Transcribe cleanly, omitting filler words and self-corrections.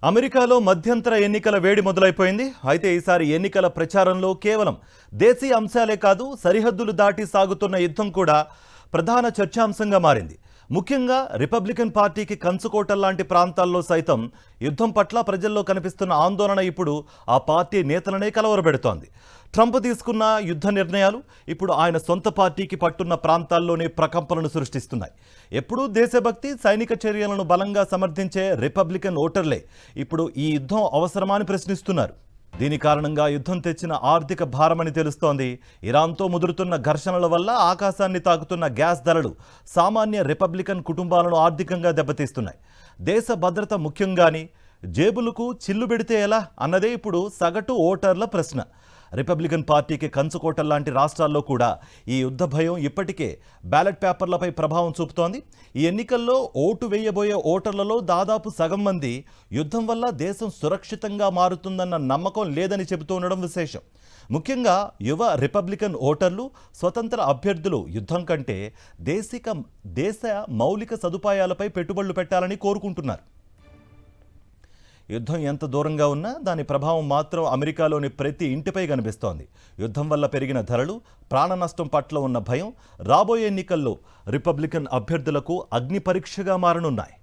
అమెరికాలో మధ్యంతర ఎన్నికల వేడి మొదలైపోయింది. అయితే ఈసారి ఎన్నికల ప్రచారంలో కేవలం దేశీయ అంశాలే కాదు, సరిహద్దులు దాటి సాగుతున్న యుద్ధం కూడా ప్రధాన చర్చాంశంగా మారింది. ముఖ్యంగా రిపబ్లికన్ పార్టీకి కంచుకోటల్లాంటి ప్రాంతాల్లో సైతం యుద్ధం పట్ల ప్రజల్లో కనిపిస్తున్న ఆందోళన ఇప్పుడు ఆ పార్టీ నేతలనే కలవరపెడుతోంది. ట్రంప్ తీసుకున్న యుద్ధ నిర్ణయాలు ఇప్పుడు ఆయన సొంత పార్టీకి పట్టున్న ప్రాంతాల్లోనే ప్రకంపనలు సృష్టిస్తున్నాయి. ఎప్పుడూ దేశభక్తి, సైనిక చర్యలను బలంగా సమర్థించే రిపబ్లికన్ ఓటర్లే ఇప్పుడు ఈ యుద్ధం అవసరమా అని ప్రశ్నిస్తున్నారు. దీని కారణంగా యుద్ధం తెచ్చిన ఆర్థిక భారమని తెలుస్తోంది. ఇరాన్తో ముదురుతున్న ఘర్షణల వల్ల ఆకాశాన్ని తాకుతున్న గ్యాస్ ధరలు సామాన్య రిపబ్లికన్ కుటుంబాలను ఆర్థికంగా దెబ్బతీస్తున్నాయి. దేశ భద్రత ముఖ్యంగాని జేబులకు చిల్లు పెడితే ఎలా అన్నదే ఇప్పుడు సగటు ఓటర్ల ప్రశ్న. రిపబ్లికన్ పార్టీకి కంచుకోటల్లాంటి రాష్ట్రాల్లో కూడా ఈ యుద్ధ భయం ఇప్పటికే బ్యాలెట్ పేపర్లపై ప్రభావం చూపుతోంది. ఈ ఎన్నికల్లో ఓటు వేయబోయే ఓటర్లలో దాదాపు సగం మంది యుద్ధం వల్ల దేశం సురక్షితంగా మారుతుందన్న నమ్మకం లేదని చెబుతూ ఉండడం విశేషం. ముఖ్యంగా యువ రిపబ్లికన్ ఓటర్లు, స్వతంత్ర అభ్యర్థులు యుద్ధం కంటే దేశ మౌలిక సదుపాయాలపై పెట్టుబడులు పెట్టాలని కోరుకుంటున్నారు. యుద్ధం ఎంత దూరంగా ఉన్నా దాని ప్రభావం మాత్రం అమెరికాలోని ప్రతి ఇంటిపై కనిపిస్తోంది. యుద్ధం వల్ల పెరిగిన ధరలు, ప్రాణ నష్టం పట్ల ఉన్న భయం రాబోయే ఎన్నికల్లో రిపబ్లికన్ అభ్యర్థులకు అగ్ని పరీక్షగా మారనున్నాయి.